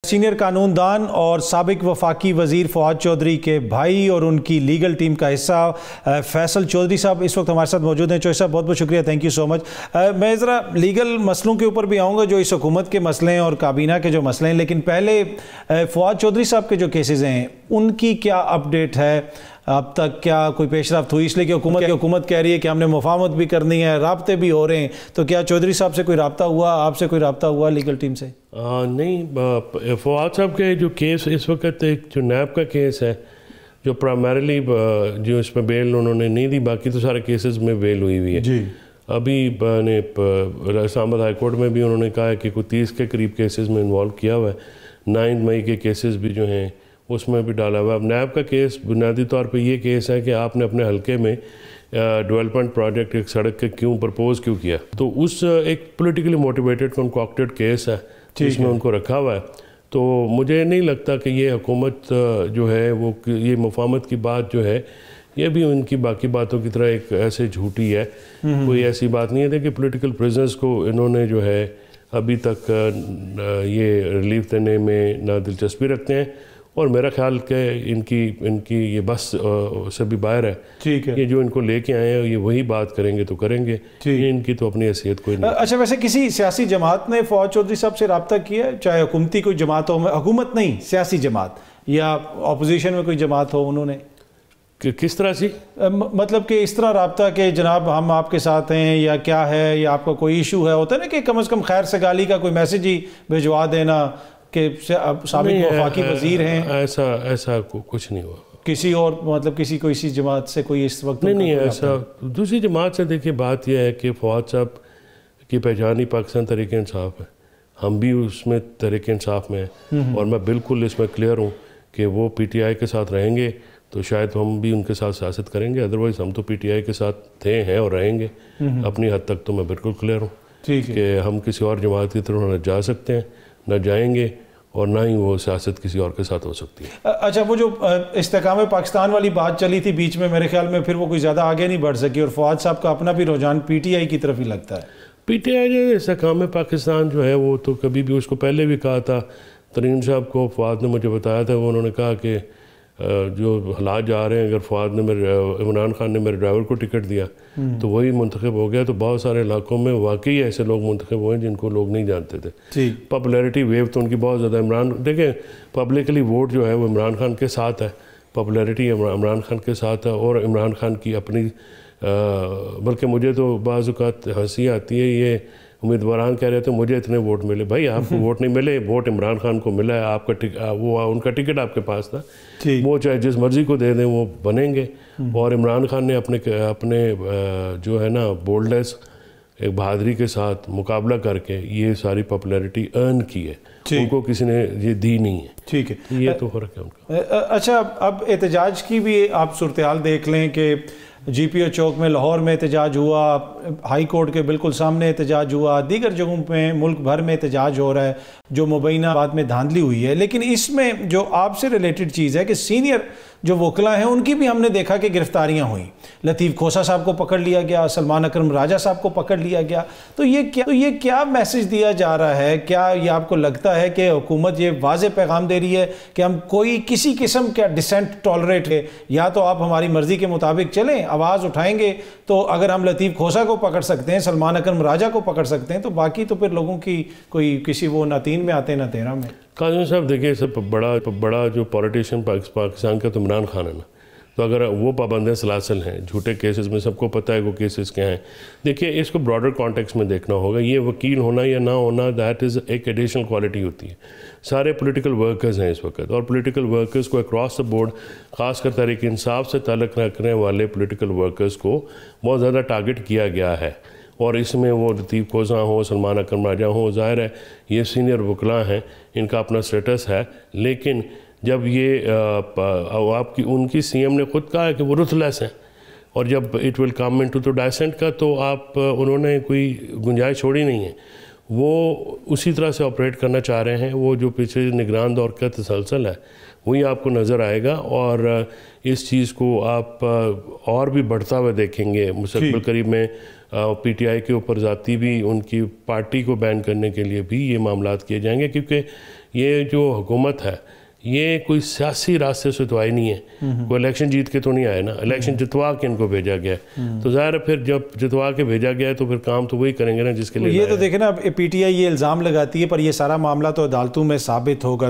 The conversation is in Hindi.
सीनियर कानूनदान और साबिक वफाकी वज़ीर फ़वाद चौधरी के भाई और उनकी लीगल टीम का हिस्सा फैसल चौधरी साहब इस वक्त हमारे साथ मौजूद हैं। चौधरी साहब बहुत बहुत शुक्रिया, थैंक यू सो मच। मैं ज़रा लीगल मसलों के ऊपर भी आऊँगा जो इस हुकूमत के मसले हैं और काबीना के जो मसले हैं, लेकिन पहले फ़वाद चौधरी साहब के जो केसेस हैं उनकी क्या अपडेट है? अब तक क्या कोई पेशरफ्त हुई? इसलिए कि हुकूमत कह रही है कि हमने मुफाहमत भी करनी है, राब्ते भी हो रहे हैं, तो क्या चौधरी साहब से कोई राब्ता हुआ, आपसे कोई राब्ता हुआ लीगल टीम से? नहीं, फवाद साहब के जो केस इस वक्त एक जो नैब का केस है जो प्राइमरीली जो इसमें बेल उन्होंने नहीं दी, बाकी तो सारे केसेस में बेल हुई हुई है जी। अभी इस्लामाबाद हाई कोर्ट में भी उन्होंने कहा है कि कोई 30 के करीब केसेस में इन्वॉल्व किया हुआ है। 9 मई के केसेस भी जो हैं उसमें भी डाला हुआ है। अब नैब का केस बुनियादी तौर पे ये केस है कि आपने अपने हलके में डेवलपमेंट प्रोजेक्ट एक सड़क के क्यों प्रपोज क्यों किया, तो उस एक पॉलिटिकली मोटिवेटेड कंकॉक्टेड केस है जिसमें उनको रखा हुआ है। तो मुझे नहीं लगता कि ये हुकूमत जो है वो ये मुफाहमत की बात जो है ये भी उनकी बाकी बातों की तरह एक ऐसे झूठी है। कोई ऐसी बात नहीं है। देखिए पोलिटिकल प्रिजनर्स को इन्होंने जो है अभी तक ये रिलीफ देने में ना दिलचस्पी रखते हैं और मेरा ख्याल के इनकी ये बस से भी बाहर है। ठीक है, ये जो इनको लेके आए हैं ये वही बात करेंगे तो करेंगे, ये इनकी तो अपनी हैसियत कोई नहीं। अच्छा, वैसे किसी सियासी जमात ने फवाद चौधरी साहब से रब्ता किया, चाहे हुकूमती कोई जमात हो, हुकूमत नहीं सियासी जमात या अपोजिशन में कोई जमात हो, उन्होंने किस तरह से मतलब कि इस तरह रब्ता के जनाब हम आपके साथ हैं या क्या है, या आपका कोई इशू है, होता है ना कि कम से कम खैर सगाली का कोई मैसेज ही भिजवा देना कि साबिक वफाकी वजीर हैं? ऐसा कुछ नहीं हुआ किसी और, मतलब किसी जमात से कोई इस वक्त नहीं ऐसा दूसरी जमात से। देखिए बात यह है कि फवाद साहब की पहचान ही पाकिस्तान तहरीक इंसाफ है, हम भी उसमें तहरीक इंसाफ में हैं और मैं बिल्कुल इसमें क्लियर हूँ कि वो PTI के साथ रहेंगे तो शायद हम भी उनके साथ सियासत करेंगे, अदरवाइज हम तो PTI के साथ थे, हैं और रहेंगे अपनी हद तक। तो मैं बिल्कुल क्लियर हूँ कि हम किसी और जमात की तरफ न जा सकते हैं, न जाएंगे, और ना ही वो सियासत किसी और के साथ हो सकती है। अच्छा, वो जो इस्तेकाम पाकिस्तान वाली बात चली थी बीच में, मेरे ख्याल में फिर वो कोई ज़्यादा आगे नहीं बढ़ सकी और फवाद साहब का अपना भी रुझान PTI की तरफ ही लगता है। PTI जो इस्तेकाम पाकिस्तान जो है वो तो कभी भी, उसको पहले भी कहा था तरीन साहब को, फवाद ने मुझे बताया था, वो उन्होंने कहा कि जो हालात जा रहे हैं, अगर फवाद ने इमरान खान ने मेरे ड्राइवर को टिकट दिया तो वही मुंतखब हो गया। तो बहुत सारे इलाकों में वाकई ऐसे लोग मुंतखब हुए जिनको लोग नहीं जानते थे। पॉपुलैरिटी वेव तो उनकी बहुत ज़्यादा। इमरान देखें पब्लिकली वोट जो है वो इमरान खान के साथ है, पॉपुलैरिटी इमरान खान के साथ है, और इमरान खान की अपनी बल्कि मुझे तो बाज़ औक़ात हंसी आती है, ये उम्मीदवारान कह रहे थे मुझे इतने वोट मिले। भाई आपको वोट नहीं मिले, वोट इमरान खान को मिला है, आपका वो उनका टिकट आपके पास था, वो चाहे जिस मर्जी को दे दें वो बनेंगे। और इमरान खान ने अपने जो है ना बोल्डनेस, एक बहादुरी के साथ मुकाबला करके ये सारी पॉपुलैरिटी अर्न की है, उनको किसी ने ये दी नहीं है। ठीक है, ये तो फ़र्क है उनका। अच्छा, अब एहतजाज की भी आप सूरत हाल देख लें कि GPO चौक में लाहौर में एहतजाज हुआ, हाई कोर्ट के बिल्कुल सामने एहतजाज हुआ, दीगर जगहों पे मुल्क भर में एहतजाज हो रहा है जो मुबैना बात में धांधली हुई है। लेकिन इसमें जो आपसे रिलेटेड चीज़ है कि सीनियर जो वकला हैं उनकी भी हमने देखा कि गिरफ्तारियां हुई। लतीफ़ खोसा साहब को पकड़ लिया गया, सलमान अकरम राजा साहब को पकड़ लिया गया। तो ये क्या मैसेज दिया जा रहा है? क्या ये आपको लगता है कि हुकूमत ये वाज़ेह पैगाम दे रही है कि हम कोई किसी किस्म का डिसेंट टॉलरेट है, या तो आप हमारी मर्ज़ी के मुताबिक चलें, आवाज़ उठाएंगे तो अगर हम लतीफ़ खोसा को पकड़ सकते हैं, सलमान अकरम राजा को पकड़ सकते हैं, तो बाकी तो फिर लोगों की कोई किसी वो ना 3 में आते ना 13 में। काजम साहब देखिए, सब बड़ा जो पॉलिटिशियन पाकिस्तान का तो इमरान खान है ना, तो अगर वो पाबंद सलासल हैं झूठे केसेस में, सबको पता है वो केसेस क्या हैं। देखिए इसको ब्रॉडर कॉन्टेक्स्ट में देखना होगा। ये वकील होना या ना होना दैट इज़ एक एडिशनल क्वालिटी होती है। सारे पॉलिटिकल वर्कर्स हैं इस वक्त, और पॉलिटिकल वर्कर्स को अक्रॉस द बोर्ड, ख़ासकर तहरीक इंसाफ से ताल्लुक़ रखने वाले पॉलिटिकल वर्कर्स को बहुत ज़्यादा टारगेट किया गया है। और इसमें वो लतीफ़ खोसा हो, सलमान अकरम राजा हो, ज़ाहिर है ये सीनियर वकला हैं, इनका अपना स्टेटस है। लेकिन जब ये आपकी उनकी CM ने खुद कहा है कि वो रुथलेस हैं, और जब इट विल कम इनटू तो डाइसेंट का, तो आप उन्होंने कोई गुंजाइश छोड़ी नहीं है। वो उसी तरह से ऑपरेट करना चाह रहे हैं। वो जो पिछले निगरान दौर का तसलसल है वही आपको नज़र आएगा, और इस चीज़ को आप और भी बढ़ता हुआ देखेंगे मुस्तक़बिल करीब में। PTI के ऊपर ज़ाती भी उनकी पार्टी को बैन करने के लिए भी ये मामलात किए जाएंगे, क्योंकि ये जो हुकूमत है ये कोई सियासी रास्ते से तो आई नहीं है, कोई इलेक्शन जीत के तो नहीं आए ना, इलेक्शन जितवा के इनको भेजा गया है। तो ज़ाहिर है फिर जब जितवा के भेजा गया है तो फिर काम तो वही करेंगे ना जिसके लिए ये तो देखें ना, PTI ये इल्ज़ाम लगाती है, पर ये सारा मामला तो अदालतों में साबित होगा।